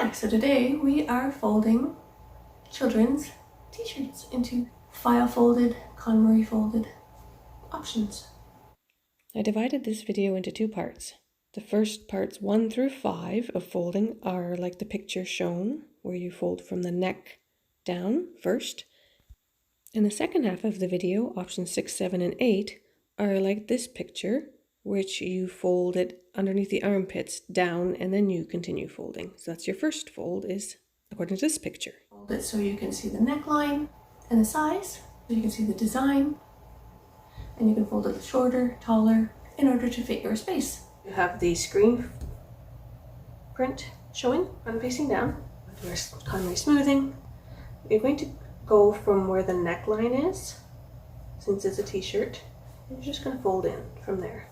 Hi, so today we are folding children's t-shirts into file folded, KonMari folded options. I divided this video into two parts. The first parts 1 through 5 of folding are like the picture shown, where you fold from the neck down first. In the second half of the video, options 6, 7, and 8 are like this picture, which you fold it underneath the armpits down and then you continue folding. So that's your first fold, is according to this picture. Fold it so you can see the neckline and the size, so you can see the design, and you can fold it shorter, taller, in order to fit your space. You have the screen print showing, front facing down. There's KonMari smoothing. You're going to go from where the neckline is, since it's a t-shirt, and you're just going to fold in from there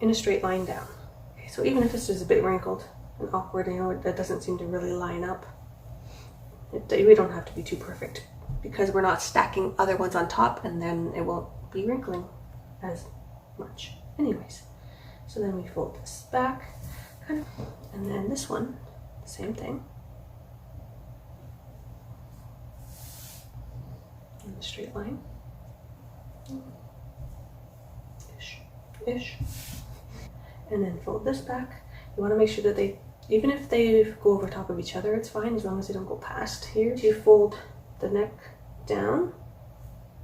in a straight line down. Okay, so even if this is a bit wrinkled and awkward, you know, that doesn't seem to really line up, we don't have to be too perfect because we're not stacking other ones on top, and then it won't be wrinkling as much anyways. So then we fold this back, kind of, and then this one, the same thing. In a straight line. Ish. And then fold this back. You want to make sure that they, even if they go over top of each other, it's fine as long as they don't go past here. So you fold the neck down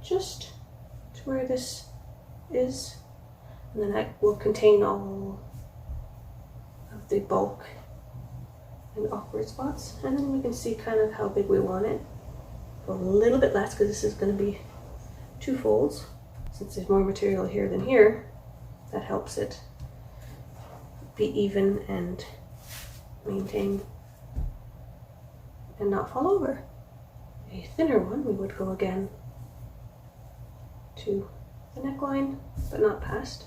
just to where this is, and the neck will contain all of the bulk and awkward spots. And then we can see kind of how big we want it. Go a little bit less because this is going to be 2 folds. Since there's more material here than here, that helps it be even and maintain and not fall over. A thinner one, we would go again to the neckline, but not past.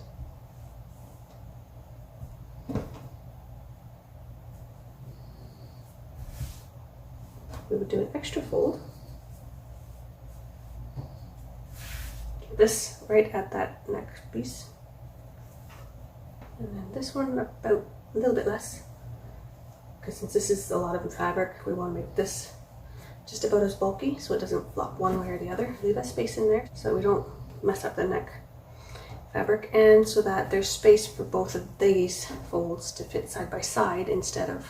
We would do an extra fold. This right at that neck piece. And then this one about a little bit less, because since this is a lot of fabric, we want to make this just about as bulky so it doesn't flop one way or the other. Leave that space in there so we don't mess up the neck fabric, and so that there's space for both of these folds to fit side by side instead of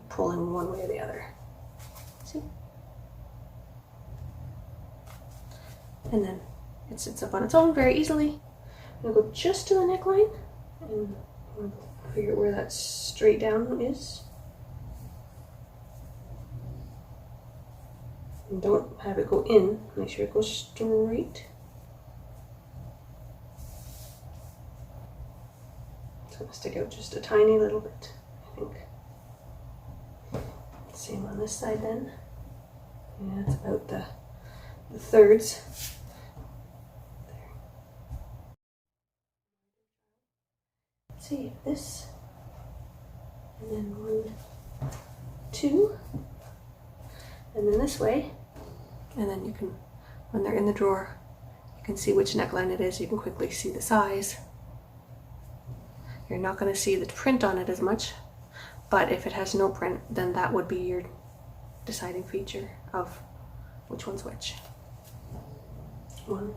pulling one way or the other. See? And then it sits up on its own very easily. I'm gonna go just to the neckline and figure out where that straight down is. And don't have it go in, make sure it goes straight. It's gonna stick out just a tiny little bit, I think. Same on this side then. Yeah, it's about the thirds. See this, and then 1, 2, and then this way, and then you can, when they're in the drawer, you can see which neckline it is. You can quickly see the size. You're not going to see the print on it as much, but if it has no print, then that would be your deciding feature of which one's which. 1.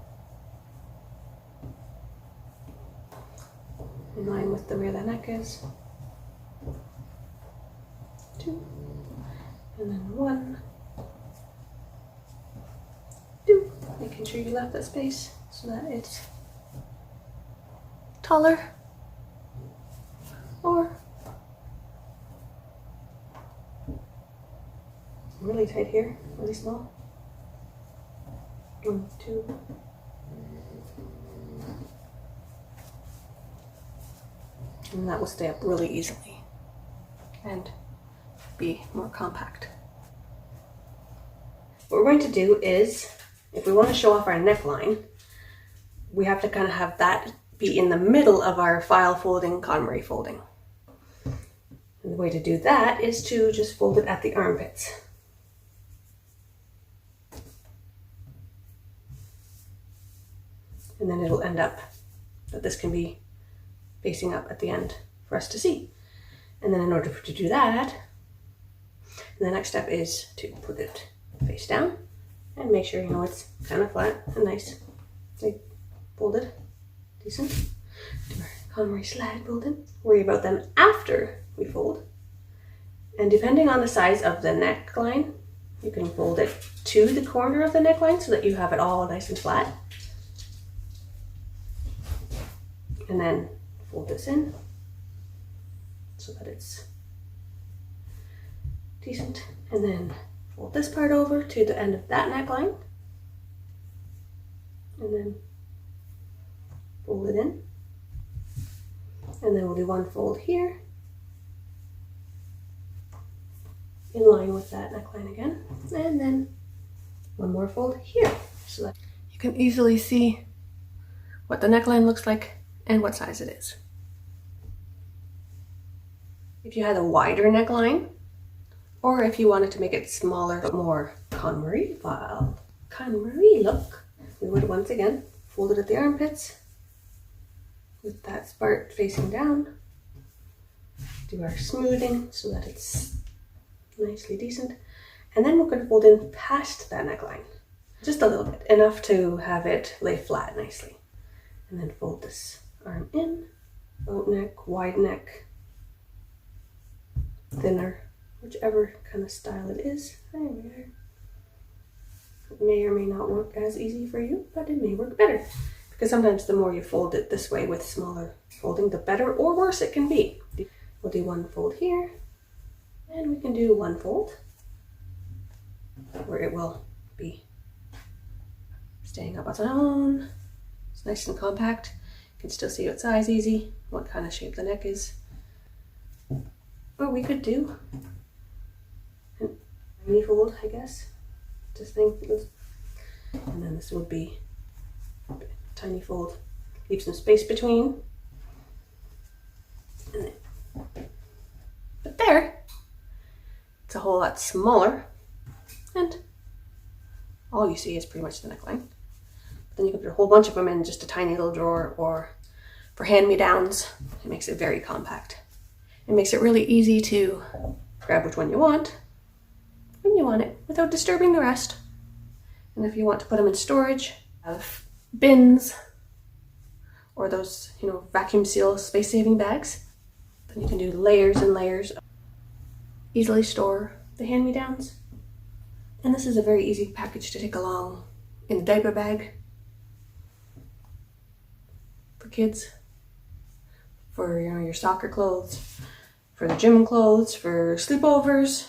In line with where the neck is. 2, and then 1, 2, making sure you left that space so that it's taller or really tight here, really small. 1, 2. And that will stay up really easily and be more compact. What we're going to do is, if we want to show off our neckline, we have to kind of have that be in the middle of our file folding, KonMari folding. And the way to do that is to just fold it at the armpits. And then it'll end up that this can be facing up at the end for us to see. And then in order to do that, And the next step is to put it face down and make sure, you know, it's kind of flat and nice, like folded, decent. Do our KonMari slide folding. Worry about them after we fold. And depending on the size of the neckline, you can fold it to the corner of the neckline so that you have it all nice and flat. And then fold this in so that it's decent. And then fold this part over to the end of that neckline. And then fold it in. And then we'll do one fold here, in line with that neckline again, and then one more fold here, so that you can easily see what the neckline looks like and what size it is. If you had a wider neckline, or if you wanted to make it smaller but more KonMari File, KonMari look, we would once again fold it at the armpits with that part facing down. Do our smoothing so that it's nicely decent, and then we're going to fold in past that neckline just a little bit, enough to have it lay flat nicely, and then fold this arm in, boat neck, wide neck, thinner, whichever kind of style it is. There we are. It may or may not work as easy for you, but it may work better, because sometimes the more you fold it this way with smaller folding, the better or worse it can be. We'll do one fold here, and we can do one fold where it will be staying up on its own. It's nice and compact. You can still see what size easy, what kind of shape the neck is. Or we could do a tiny fold, I guess. Just think, and then this would be a tiny fold. Leave some space between. And then, but there, it's a whole lot smaller, and all you see is pretty much the neckline. But then you can put a whole bunch of them in just a tiny little drawer, or for hand-me-downs, it makes it very compact. It makes it really easy to grab which one you want when you want it without disturbing the rest. And if you want to put them in storage, have bins or those, you know, vacuum seal space-saving bags, then you can do layers and layers. Easily store the hand-me-downs. And this is a very easy package to take along in the diaper bag for kids, for, you know, your soccer clothes, for the gym clothes, for sleepovers.